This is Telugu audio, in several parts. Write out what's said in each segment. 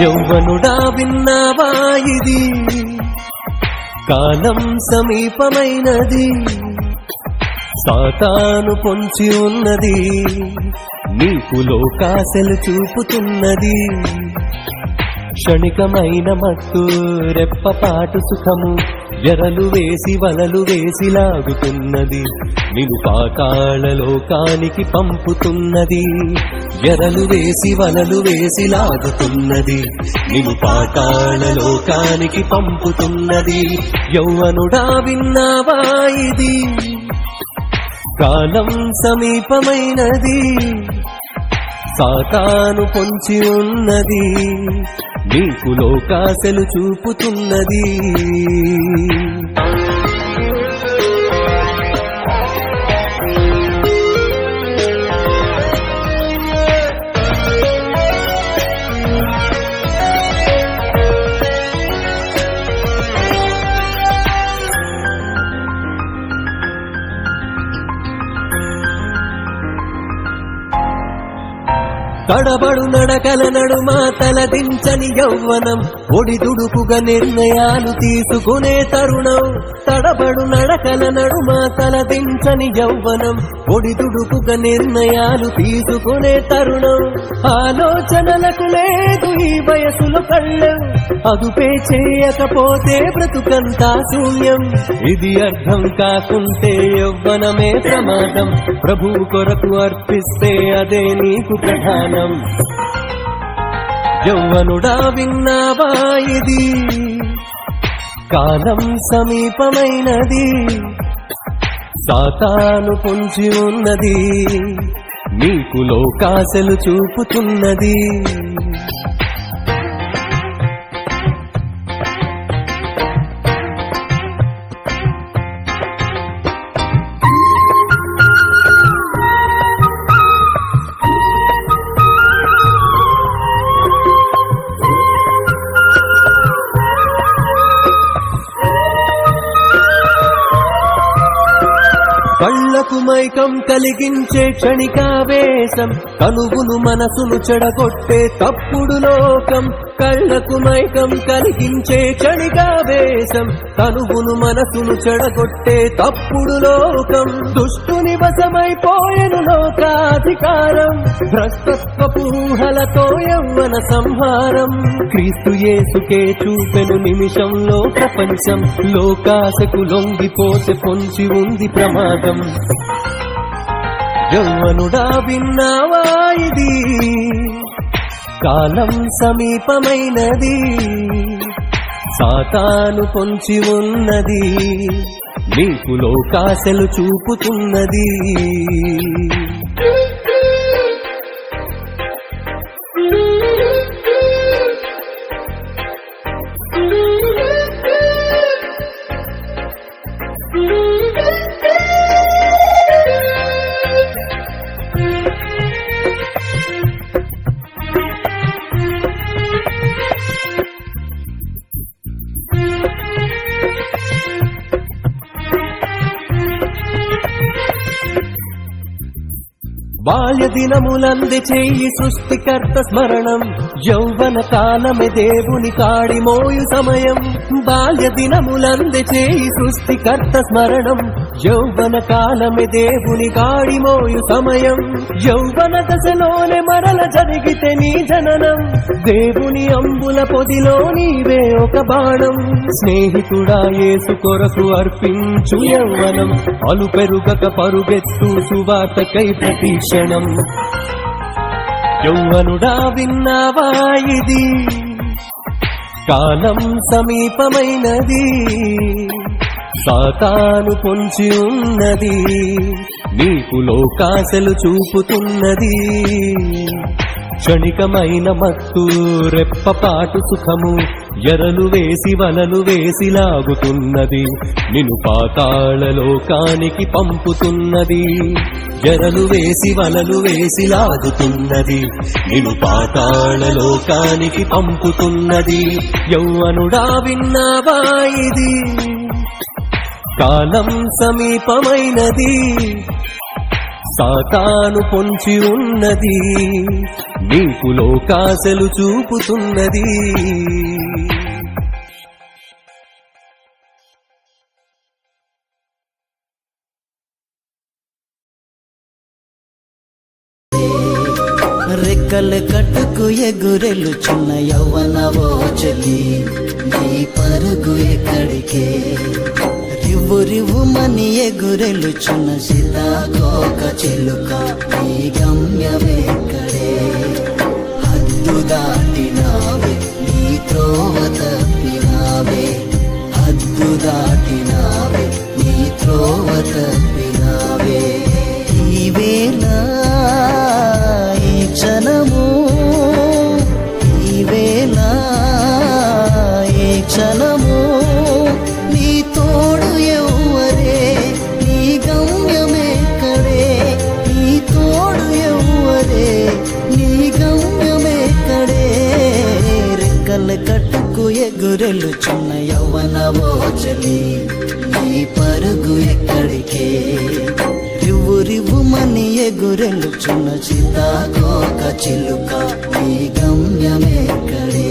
యౌవనుడా విన్నావా ఇది కాలం సమీపమైనది సాతాను పొంచి ఉన్నది నీకు లోకాశలు చూపుతున్నది క్షణికమైన మత్తు రెప్పపాటు సుఖము ఎరలు వేసి వలలు వేసి లాగుతున్నది నిన్ను పాతాళ లోకానికి పంపుతున్నది ఎరలు వేసి వలలు వేసి లాగుతున్నది నిన్ను పాతాళ లోకానికి పంపుతున్నది యౌవనుడా విన్నావా ఇది కాలం సమీపమైనది సాతాను పొంచి ఉన్నది నీకు లోకాశలు చూపుతున్నది తడబడు నడకల నడుమ తలదించని యౌవనం ఒడిదుడుకుగా నిర్ణయాలు తీసుకునే తరుణం తడబడు నడకల నడుమ తలదించని యౌవనం ఒడిదుడుకుగా నిర్ణయాలు తీసుకునే తరుణం ఆలోచనలకు లేదు ఈ వయసులో కళ్ళం అదుపే చేయకపోతే బ్రతుకంతా శూన్యం ఇది అర్థం కాకుంటే యవ్వనమే ప్రమాదం ప్రభువు కొరకు అర్పిస్తే అదే నీకు ప్రధానం యౌవనుడా విన్నావా ఇది కాలం సమీపమైనది సాతాను పొంచి ఉన్నది నీకు లోకాశలు చూపుతున్నది కళ్ళకు మైకం కలిగించే క్షణికావేశం కనువును మనసును చెడగొట్టే తప్పుడు లోకం కళ్ళకు మైకం కలిగించే క్షణికావేశం కనువును మనసును చెడగొట్టే తప్పుడు లోకం దుష్టుని వశమైపోయెను లోకాధికారం భ్రష్టత్వపు ఊహలతో యవ్వన సంహారం క్రీస్తు యేసుకే చూపెను నిమిషంలో ప్రపంచం లోకాశకు లొంగిపోతే పొంచి ఉంది ప్రమాదం యౌవనుడా విన్నావా ఇది కాలం సమీపమైనది సాతాను పొంచి ఉన్నది నీకు లోకాశలు చూపుతున్నది బాల్య దినములంది చేయి సృష్టికర్త స్మరణం యౌవన కాలమే దేవుని కాడి మోయు సమయం బాల్య దినములంది చేయి సృష్టికర్త స్మరణం యౌవన కాలమే దేవుని కాడి మోయు సమయం యౌవన దశలోనే మరల జరిగితే నీ జననం దేవుని అంబుల పొదిలో నీవే ఒక బాణం స్నేహితుడా యేసు కొరకు అర్పించు యౌవనం అలు పెరుగక పరుగెత్తు సువార్తకై ప్రతీక్షణం యౌవనుడా విన్నావా ఇది కాలం సమీపమైనది సాతాను పొంచి ఉన్నది నీకు లోకాశలు చూపుతున్నది క్షణికమైన మత్తు రెప్పపాటు సుఖము ఎరలు వేసి వలలు వేసి లాగుతున్నది నిన్ను పాతాళ లోకానికి పంపుతున్నది ఎరలు వేసి వలలు వేసి లాగుతున్నది నిన్ను పాతాళ లోకానికి పంపుతున్నది యౌవనుడా విన్నావా ఇది కాలం సమీపమైనది సాతాను పొంచి ఉన్నది, నీకు లోకాశలు చూపుతున్నది. రెక్కలు కట్టుకు ఎగురెలుచున్న యవ్వనవో చెలి, నీ పరుగు ఎక్కడికే? రివ్వు రివ్వుమని ఎగురెలుచున్న సీతాకోక చిలుక, నీ గమ్యమెక్కడే? హద్దు దాటినావే, నీ త్రోవ తప్పినావే. హద్దు దాటినావే, నీ త్రోవ తప్పినావే. ఈ వేళ ఈ క్షణము, ఈ వేళ ఈ క్షణము, నీ తోడు ఎవ్వరే? నీ గమ్యమెక్కడే? నీ తోడు ఎవ్వరే? నీ గమ్యమెక్కడే? రెక్కలు కట్టుకు ఎగురెలుచున్న యవ్వనవో చెలి, నీ పరుగు ఎక్కడికే? రివ్వు రివ్వుమని ఎగురెలుచున్న సీతాకోక చిలుక, నీ గమ్యమెక్కడే?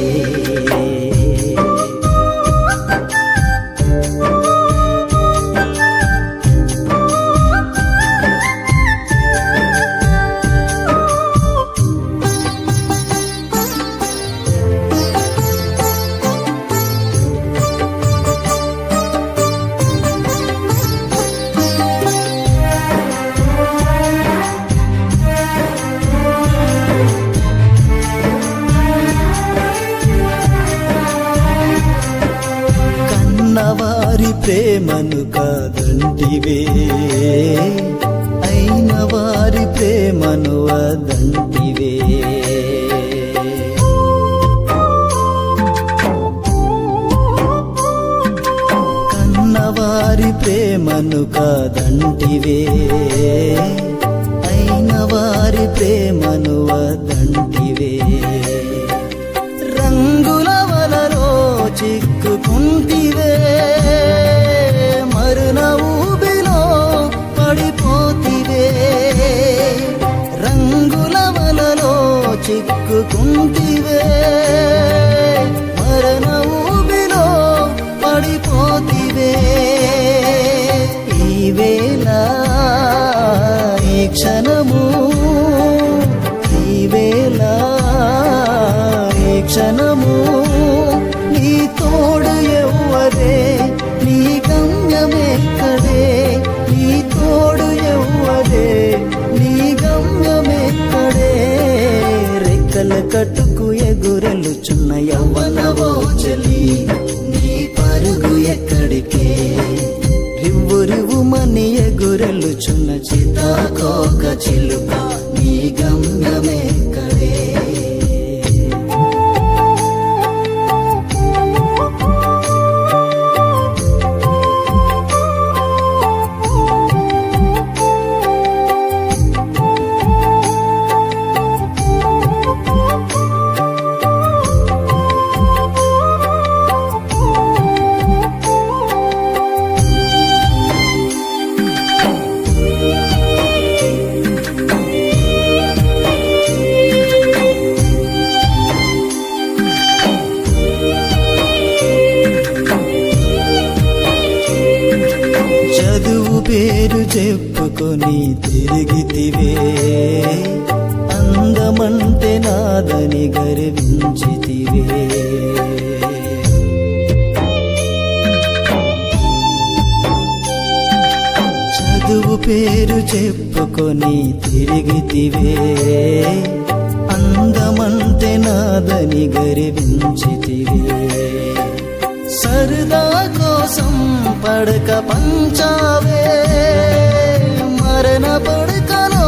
వారి ప్రేమను కాదంటివే, అయిన వారి ప్రేమను వదంటివే. కన్నవారి ప్రేమను కాదంటివే, అయిన వారి ప్రేమను వదంటివే. రంగుల వలలో చిక్కుకుంటివే, మరున ఊబిలో పడిపోతివే. రంగుల వలలో చిక్కుకుంటివే, మరున ఊబిలో పడిపోతివే. ఈ వేళ ఈ క్షణము, ఈ వేళ ఈ క్షణము, నీ తోడు ఎవ్వరే? నీ గమ్యమెక్కడే? నీ తోడు ఎవ్వరే? నీ గమ్యమెక్కడే? రెక్కలు కట్టుకు ఎగురెలుచున్న యవ్వనవో చెలి, నీ పరుగు ఎక్కడికే? రివ్వు రివ్వుమని ఎగురెలుచున్న సీతాకోక చిలుక, నీ గమ్యమెక్కడే? చదువు పేరు చెప్పుకొని తిరిగితివే, అందమంటే నాదని గర్వించితివే. చదువు పేరు చెప్పుకొని తిరిగితివే, అందమంటే నాదని గర్వించితివే. సరదా కోసం పడక పంచావే, మరణ పడకలో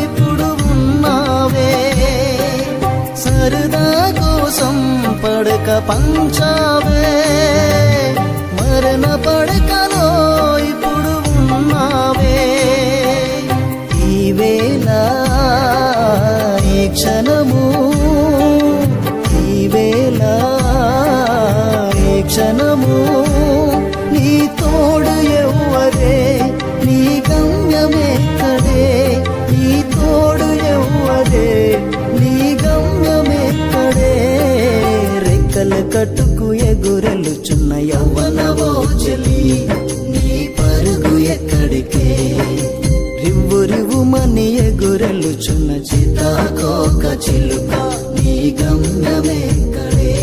ఇప్పుడు ఉన్నావే. సరదా కోసం పడక పంచావే, మరణ పడకలో ఇప్పుడు ఉన్నావే. ఈ వేళ ఈ క్షణము, ఈ వేళ ఈ క్షణము, నీ తోడు ఎవ్వరే? నీ గమ్యమెక్కడే? రెక్కల కట్టుకు ఎగురెలుచున్న యవ్వనవో చెలి నీ పరుగు ఎక్కడికే రివ్వు రివ్వుమని ఎగురెలుచున్న సీతాకోక చిలుక నీ గమ్యమెక్కడే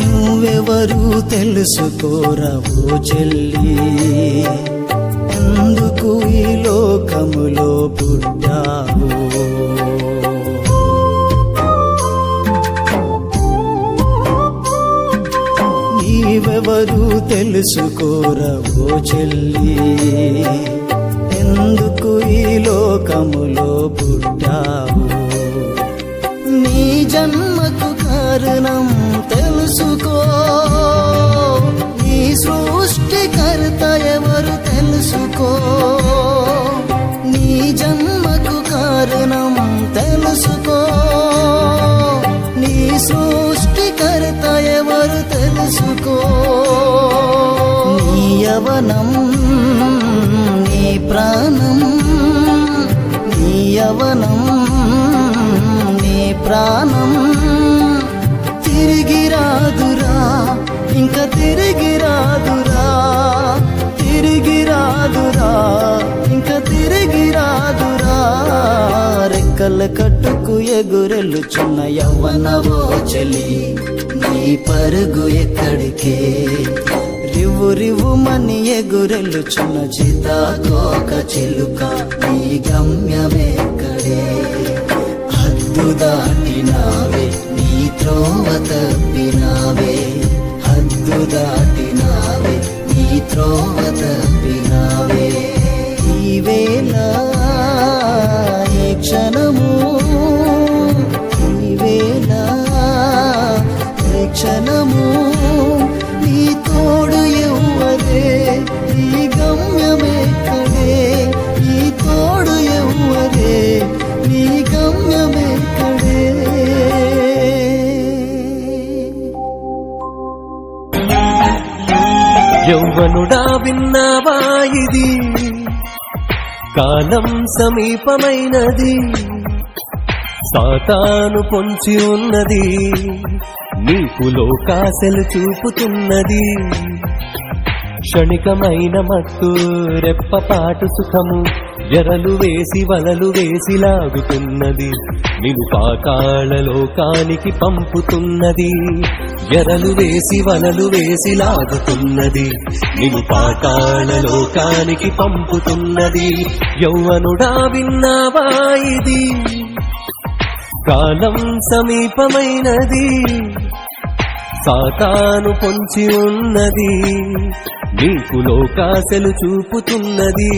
నువ్వెవరు తెలుసుకోరవో చెల్లి ఎందుకు ఈ లోకములో పుట్టావు నీవెవరు తెలుసుకోరవో చెల్లి ఎందుకు ఈ లోకములో పుట్టావు నీ జన్మకు కారణం తెలుసుకో నీ సృష్టికర్త ఎవరు తెలుసుకో నీ జన్మకు కారణం తెలుసుకో నీ సృష్టికర్త ఎవరు తెలుసుకో నీ యవనం నీ ప్రాణం నీ యవనం నీ ప్రాణం తిరిగి రాదురా ఇంకా తిరిగి రాదురా తిరిగి రాదురా ఇంకా తిరిగి రాదురా రెక్కల కట్టుకు ఎగురెలుచున్న యవ్వనవో చెలి నీ పరుగు ఎక్కడికే రివ్వు రివ్వుమని ఎగురెలుచున్న సీతాకోక చిలుక నీ గమ్యమెక్కడే హద్దు దాటినావే నీ త్రోవ తప్పినావే హద్దు దాటినావే నీ త్రోవ తప్పినావే ఈ వేళ ఈ క్షణము ఈ వేళ ఈ క్షణము నీ తోడు ఎవ్వరే నీ గమ్యమెక్కడే నీ తోడు ఎవ్వరే నీ గమ్యమెక్కడే యౌవనుడా విన్నావా ఇది కాలం సమీపమైనది సాతాను పొంచి ఉన్నది నీకు లోకాశలు చూపుతున్నది క్షణికమైన మత్తు రెప్పపాటు సుఖము ఎరలు వేసి వలలు వేసి లాగుతున్నది నిన్ను పాతాళ లోకానికి పంపుతున్నది ఎరలు వేసి వలలు వేసి లాగుతున్నది నిన్ను పాతాళ లోకానికి పంపుతున్నది యౌవనుడా విన్నావా ఇది కాలం సమీపమైనది సాతాను పొంచి ఉన్నది నీకు లోకాశలు చూపుతున్నది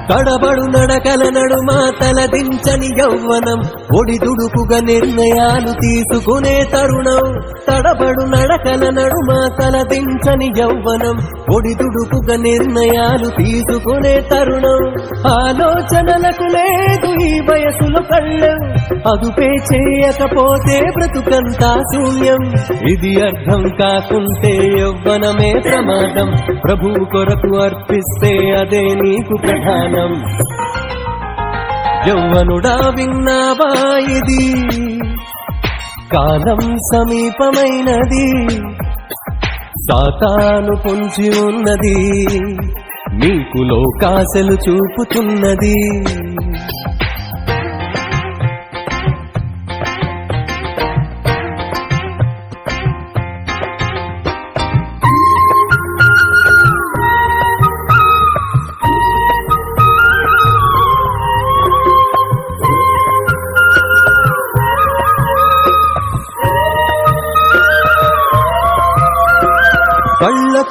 తడబడు నడకల నడుమా తలదించని యౌవనం ఒడిదుడుకుగా నిర్ణయాలు తీసుకునే తరుణం తడబడు నడకల నడుమా తలదించని యౌవనం ఒడిదుడుకుగా నిర్ణయాలు తీసుకునే తరుణం ఆలోచనలకు లేదు ఈ వయసులో కళ్ళం అదుపే చేయకపోతే బ్రతుకంతా శూన్యం ఇది అర్థం కాకుంటే యవ్వనమే ప్రమాదం ప్రభువు కొరకు అర్పిస్తే అదే నీకు ప్రధానం యౌవనుడా విన్నావా ఇది కాలం సమీపమైనది సాతాను పొంచి ఉన్నది నీకు లోకాశలు చూపుతున్నది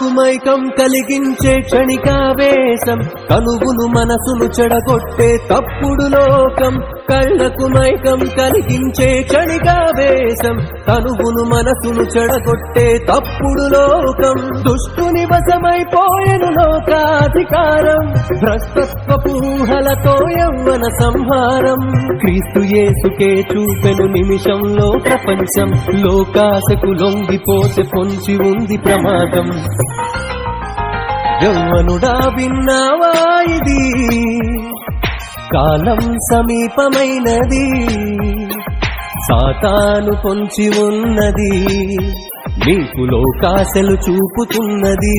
కళ్ళకు మైకం కలిగించే క్షణికావేశం, కనువును మనసును చెడగొట్టే తప్పుడు లోకం. కళ్ళకు మైకం కలిగించే క్షణికావేశం, కనువును మనసును చెడగొట్టే తప్పుడు లోకం. దుష్టుని వశమైపోయెను లోకాధికారం, భ్రష్టత్వపు ఊహలతో యవ్వన సంహారం. క్రీస్తు యేసుకే చూపెను నిమిషంలో ప్రపంచం, లోకాశకు లొంగిపోతే పొంచి ఉంది ప్రమాదం. యవ్వనుడా విన్నావా ఇది, కాలం సమీపమైనది, సాతాను పొంచి ఉన్నది, నీకు లోకాశలు చూపుతున్నది.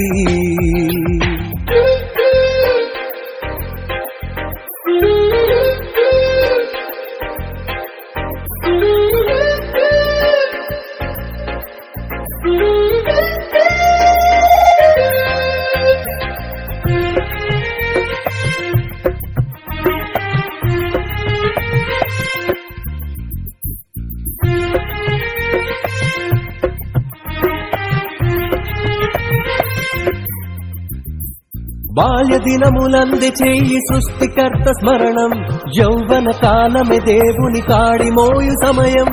బాల్య దినములంది చేయి సృష్టికర్త స్మరణం, యౌవన కాలమే దేవుని కాడి మోయు సమయం.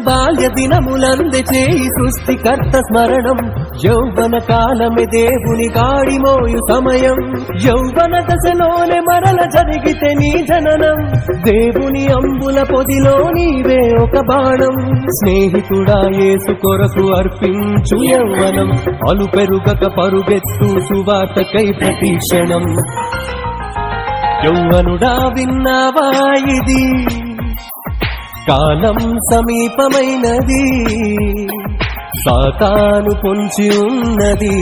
బాల్య దినములంది చేయి సృష్టికర్త స్మరణం, యౌవన కాలమే దేవుని కాడి మోయు సమయం. యౌవన దశలోనే మరల జరిగితే నీ జననం, దేవుని అంబుల పొదిలో నీవే ఒక బాణం. స్నేహితుడా యేసు కొరకు అర్పించు యౌవనం, అలు పెరుగక పరుగెత్తు సువార్తకై ప్రతీక్ష. యౌవనుడా విన్నావా ఇది, కాలం సమీపమైనది, సాతాను పొంచి ఉన్నది,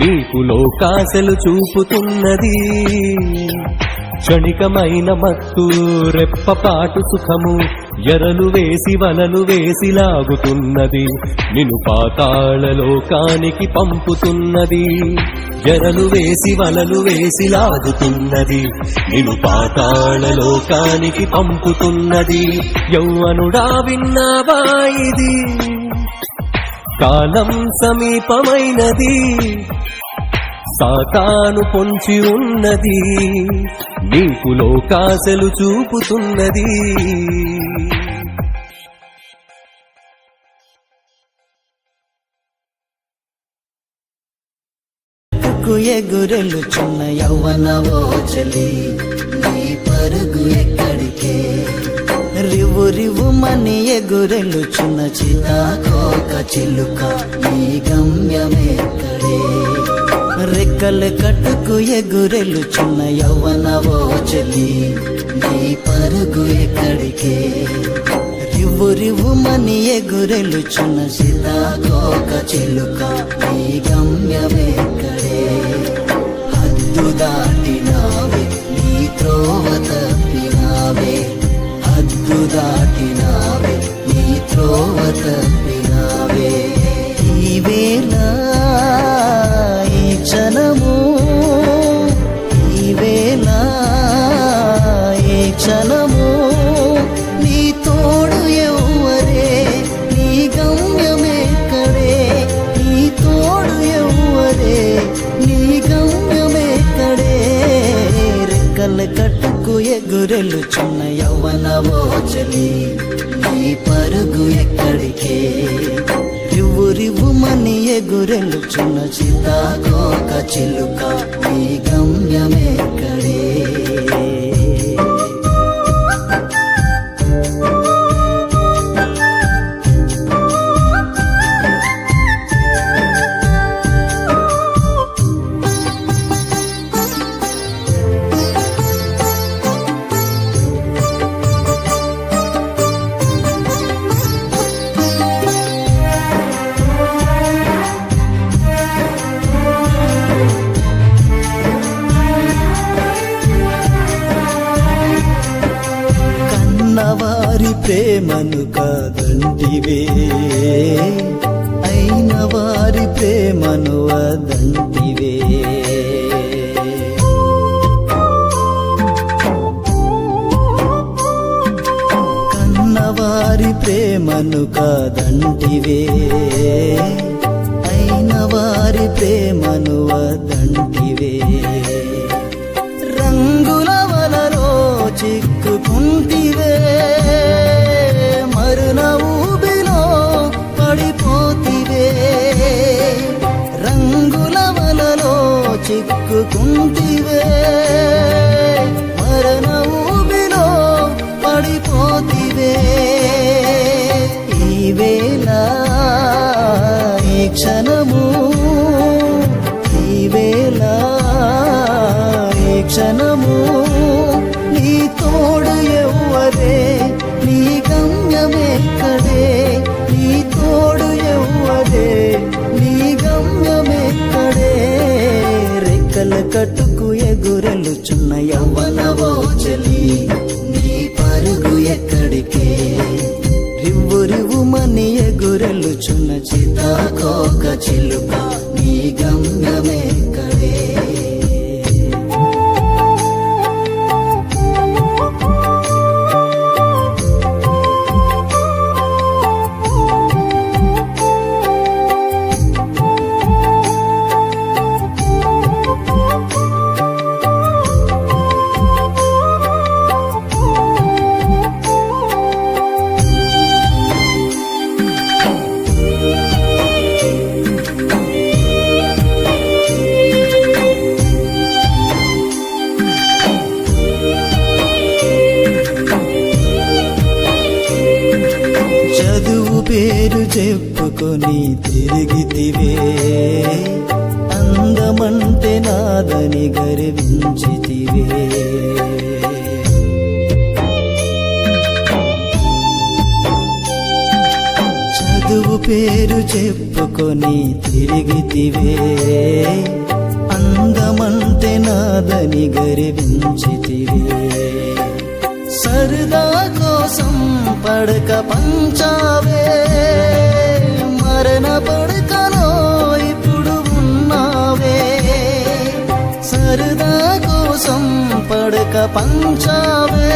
నీకు లోకాశలు చూపుతున్నది. క్షణికమైన మత్తు రెప్పపాటు సుఖము, ఎరలు వేసి వలలు వేసి లాగుతున్నది, నిన్ను పాతాళ లోకానికి పంపుతున్నది. ఎరలు వేసి వలలు వేసి లాగుతున్నది, నిన్ను పాతాళ లోకానికి పంపుతున్నది. యౌవనుడా విన్నావా ఇది, కాలం సమీపమైనది, సాతాను పొంచి ఉన్నది, నీకు లోకాశలు చూపుతున్నది. ఎగురెలుచున్న యవ్వనవో చలి, నీ పరుగు ఎక్కడికే. రివు రివు మని ఎగురెలుచున్న చితాకోక చిలుక, నీ గమ్యమెక్కడే. రెక్కలు కట్టుకు ఎగురెలుచున్న యవ్వనవో చలి, నీ పరుగు ఎక్కడికే. రివు రివు మని ఎగురెలుచున్న సీతాకోక చిలుక, నీ గమ్యమెక్కడే. హద్దు దాటినావే, నీ త్రోవ తప్పినావే. హద్దు దాటినావే, నీ త్రోవ తప్పినావే. ఈ వేళ ఈ క్షణము, ఈ వేళ ఈ క్షణము, నీ తోడు ఎవ్వరే, నీ గమ్యమెక్కడే. నీ తోడు ఎవ్వరే, నీ గమ్యమెక్కడే. రెక్కలు కట్టుకు ఎగురెలుచున్న యవ్వనవో చలి, నీ పరుగు ఎక్కడికే. రివ్వు రివ్వు మని ఎగురెలుచున్న సీతాకోక చిలుక, నీ గమ్యమెక్కడే. వారి ప్రేమను కాదంటివే, అయిన వారి ప్రేమను వదంటివే. కన్నవారి ప్రేమను కాదంటివే, అయిన వారి ప్రేమను వదంటివే రంగుల వలలో చిక్కుకుంటివే మరున ఊబిలో పడిపోతివే రంగుల వలలో చిక్కుకుంటివే మరణ ఊబిలో పడిపోతివే ఈ వేళ ఈ క్షణము ఈ వేళ ఈ క్షణము నీ తోడు ఎవ్వరే నీ గమ్యమెక్కడే నీ తోడు ఎవ్వరే నీ గమ్యమెక్కడే రెక్కల కట్టుకు ఎగురెలుచున్న యవ్వనవో చెలి నీ పరుగు ఎక్కడికే రివ్వు రివ్వుమని ఎగురెలుచున్న చితాకోక చిలుక నీ గమ్యమెక్కడే చదువు పేరు చెప్పుకొని తిరిగితివే అందమంటే నాదని గర్వించితివే చదువు పేరు చెప్పుకొని తిరిగితివే అందమంటే నాదని గర్వించితివే సరదా కోసం పడక పంచావే మరణ పడకలో ఇప్పుడు ఉన్నావే సరదా కోసం పడక పంచావే